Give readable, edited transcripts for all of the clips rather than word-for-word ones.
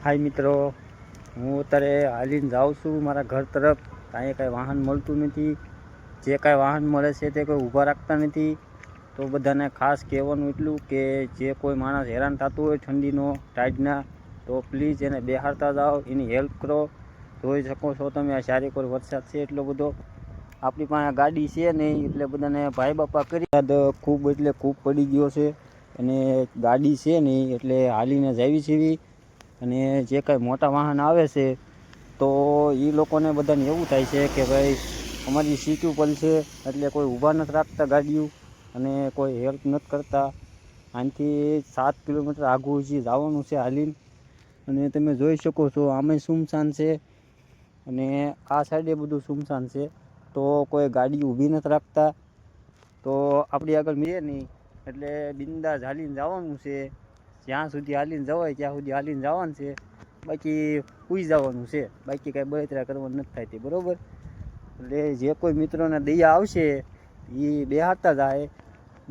હાય મિત્રો, હું અત્યારે હાલીને જાઉં છું મારા ઘર તરફ. કાંઈ કાંઈ વાહન મળતું નથી. જે કાંઈ વાહન મળે છે તે કોઈ ઊભા રાખતા નથી. તો બધાને ખાસ કહેવાનું એટલું કે જે કોઈ માણસ હેરાન થતું હોય ઠંડીનો ટાઈડના, તો પ્લીઝ એને બેહારતા જાઓ, એની હેલ્પ કરો. જોઈ શકો છો તમે, આ ચારેક ઓર વરસાદ છે એટલો બધો. આપણી પાસે ગાડી છે નહીં એટલે બધાને ભાઈ બાપા કરી ખૂબ એટલે ખૂબ પડી ગયો છે. અને ગાડી છે નહીં એટલે હાલીને જ આવી છે. અને જે કાંઈ મોટા વાહન આવે છે તો એ લોકોને બધાને એવું થાય છે કે ભાઈ અમારી સીટ ઉપર છે એટલે કોઈ ઊભા નથી રાખતા ગાડીઓ અને કોઈ હેલ્પ નથી કરતા. આનાથી 7 કિલોમીટર આઘું હજી જવાનું છે હાલીને. અને તમે જોઈ શકો છો આમે સુમસાન છે અને આ સાઈડે બધું સુમસાન છે. તો કોઈ ગાડી ઊભી નથી રાખતા. તો આપણી આગળ મળે નહીં એટલે બિંદાસ હાલીને જવાનું છે. જ્યાં સુધી હાલીને જવાય ત્યાં સુધી હાલીને જવાનું છે. બાકી સૂઈ જવાનું છે. બાકી કાંઈ બળતરા કરવાનું નથી થાય તે બરાબર. એટલે જે કોઈ મિત્રોને દયા આવશે એ બેહારતા જાય.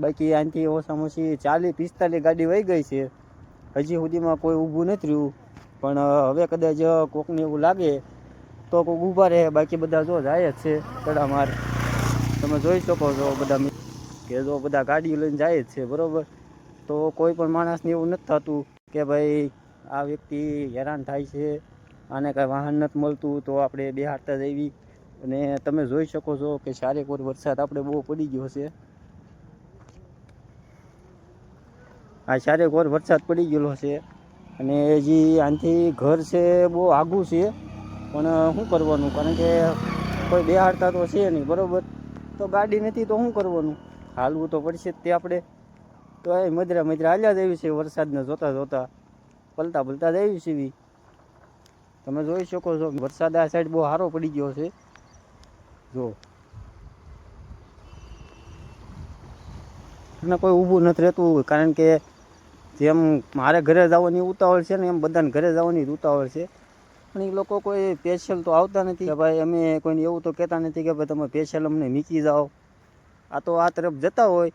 બાકી આનાથી ઓછામાં ઓછી 40-45 ગાડી વહી ગઈ છે. હજી સુધીમાં કોઈ ઊભું નથી રહ્યું. પણ હવે કદાચ કોકને એવું લાગે તો કોઈક ઊભા રહે. બાકી બધા જો જાય જ છે તડામાર. તમે જોઈ શકો છો બધા કે જો બધા ગાડીઓ લઈને જાય જ છે બરાબર. તો કોઈ પણ માણસને એવું નથી થતું કે ભાઈ આ વ્યક્તિ હેરાન થાય છે, આને કાંઈ વાહન નથી મળતું તો આપણે બેહારતા જઈએ. અને તમે જોઈ શકો છો કે ચારેક ઓર વરસાદ આપણે બહુ પડી ગયો છે. આ ચારેક ઓર વરસાદ પડી ગયેલો છે. અને હજી આનાથી ઘર છે બહુ આઘું છે. પણ શું કરવાનું, કારણ કે કોઈ બેહારતા તો છે નહીં બરાબર. તો ગાડી નથી તો શું કરવાનું, હાલવું તો પડશે જ તે આપણે. તો એ મધરા હાલ્યા જ એવી છે વરસાદને જોતા જોતા, પલતા પલતા જ એવી છે. તમે જોઈ શકો છો વરસાદ આ સાઈડ બહુ સારો પડી ગયો છે. જો અને કોઈ ઊભું નથી રહેતું, કારણ કે જેમ મારે ઘરે જવાની ઉતાવળ છે ને એમ બધાને ઘરે જવાની ઉતાવળ છે. પણ એ લોકો કોઈ સ્પેશિયલ તો આવતા નથી કે ભાઈ અમે કોઈને એવું તો કહેતા નથી કે ભાઈ તમે સ્પેશિયલ અમને મૂકી જાઓ. આ તો આ તરફ જતા હોય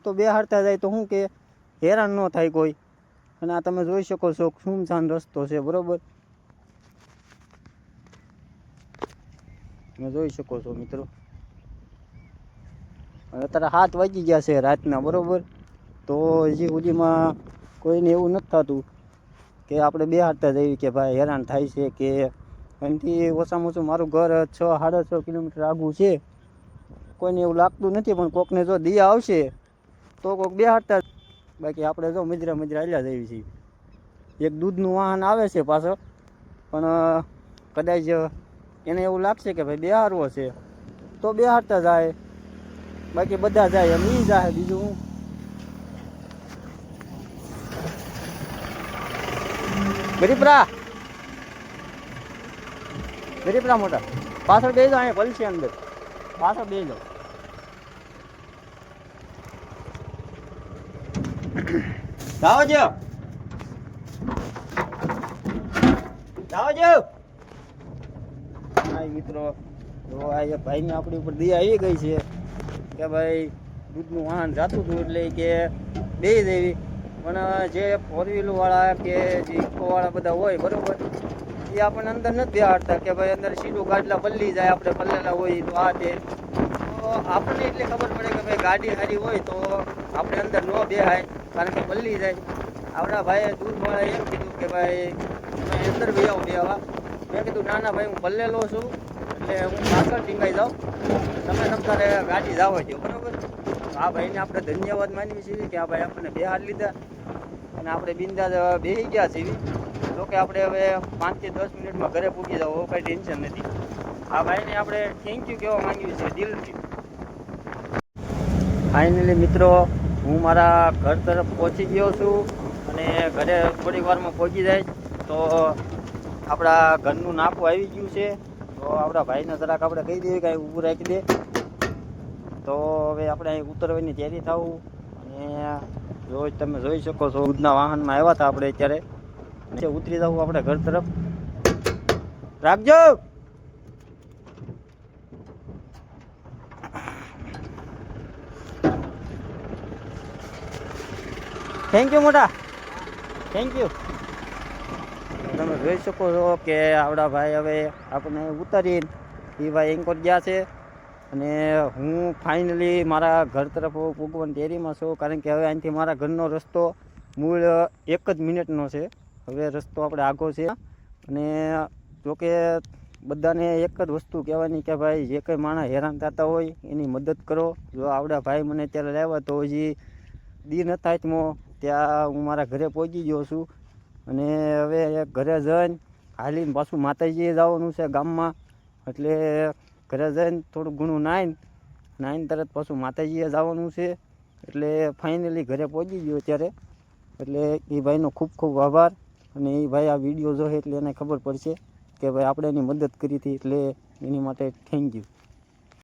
તો બેહારતા જાય તો શું કે હેરાન ન થાય કોઈ. અને આ તમે જોઈ શકો છો સુમસાન રસ્તો છે બરાબર. તમે જોઈ શકો છો મિત્રો. અત્યારે 7 વાગી ગયા છે રાતના બરાબર. તો હજી સુધીમાં કોઈને એવું નથી થતું કે આપણે બેહારતા જઈએ કે ભાઈ હેરાન થાય છે. કે એનાથી ઓછામાં ઓછું મારું ઘર 6-6.5 કિલોમીટર આઘું છે. કોઈને એવું લાગતું નથી, પણ કોકને જો દયા આવશે તો કોઈક બેહારતા. બાકી આપણે જો મજરા હાલ્યા જઈએ છીએ. એક દૂધનું વાહન આવે છે પાછળ, પણ કદાચ એને એવું લાગશે કે ભાઈ બેહારવો છે તો બેહારતા જાય. બાકી બધા જાય એમ એ જાય. બીજું હું ગરીબરા મોટા પાછળ બે જાઓ, અહીંયા પલસી અંદર પાછળ બે જાઓ. મિત્રો તો આ ભાઈને આપણી ઉપર દયા આવી ગઈ છે કે ભાઈ દૂધનું વાહન જાતું હતું એટલે કે બે દેવી. પણ જે 4 વ્હીલ વાળા કે જે ઇકો વાળા બધા હોય બરોબર, એ આપણને અંદર નથી બેહાડતા કે ભાઈ અંદર સીધું ગાડલા પલ્લી જાય. આપણે પલ્લેલા હોય તો આ તે તો આપણને એટલી ખબર પડે કે ભાઈ ગાડી સારી હોય તો આપણે અંદર ન બેહાય, કારણ કે પલ્લી જાય. આપણા ભાઈએ દૂધવાળા એમ કીધું કે ભાઈ તમે અંદર બી આવો બેહવા. મેં કીધું ના ના ભાઈ હું પલ્લેલો છું એટલે હું પાછળ ટીંગાઈ જાઉં, તમે તમારે ગાડી જવા દો બરાબર. આ ભાઈને આપણે ધન્યવાદ માનવી છીએ કે આ ભાઈ આપણને બેહાર લીધા અને આપણે બિંદાસ બેસી ગયા છીએ. જોકે આપણે હવે 5 થી 10 મિનિટમાં ઘરે પૂગી જાવ, કાંઈ ટેન્શન નથી. આ ભાઈને આપણે થેન્ક યુ કહેવા માંગીએ છીએ દિલથી. ફાઇનલી મિત્રો હું મારા ઘર તરફ પહોંચી ગયો છું અને ઘરે થોડી વારમાં પહોંચી જાય તો આપણા ઘરનું નાકું આવી ગયું છે. તો આપણા ભાઈને જરાક આપણે કહી દઈએ કે અહીં ઊભું રાખી દે. તો હવે આપણે અહીં ઉતરવાની તૈયારી થવું. અને તમે જોઈ શકો છો દૂધના વાહનમાં આવ્યા હતા આપણે અત્યારે. ઉતરી જવું આપણે ઘર તરફ. રાખજો. થેન્ક યુ મોટા, થેન્ક યુ. તમે જોઈ શકો છો કે આવડા ભાઈ હવે આપણને ઉતારીને એ ભાઈ એન્કોર ગયા છે અને હું ફાઇનલી મારા ઘર તરફ પૂગવાની તૈયારીમાં છું, કારણ કે હવે અહીંથી મારા ઘરનો રસ્તો મૂળ 1 જ મિનિટનો છે. હવે રસ્તો આપણે આગો છે અને જોકે બધાને એક જ વસ્તુ કહેવાની કે ભાઈ જે કંઈ માણસ હેરાન થતા હોય એની મદદ કરો. જો આવડા ભાઈ મને અત્યારે લાવ્યા તો હજી દી નતા આત્મો ત્યાં હું મારા ઘરે પહોંચી ગયો છું અને હવે ઘરે જઈને હાલીને પાછું માતાજીએ જવાનું છે ગામમાં, એટલે ઘરે જઈને થોડું ઘણું નાહીને તરત પાછું માતાજીએ જવાનું છે. એટલે ફાઇનલી ઘરે પહોંચી ગયો અત્યારે. એટલે એ ભાઈનો ખૂબ ખૂબ આભાર, અને એ ભાઈ આ વિડીયો જોશે એટલે એને ખબર પડશે કે ભાઈ આપણે એની મદદ કરી હતી, એટલે એની માટે થેન્ક યુ.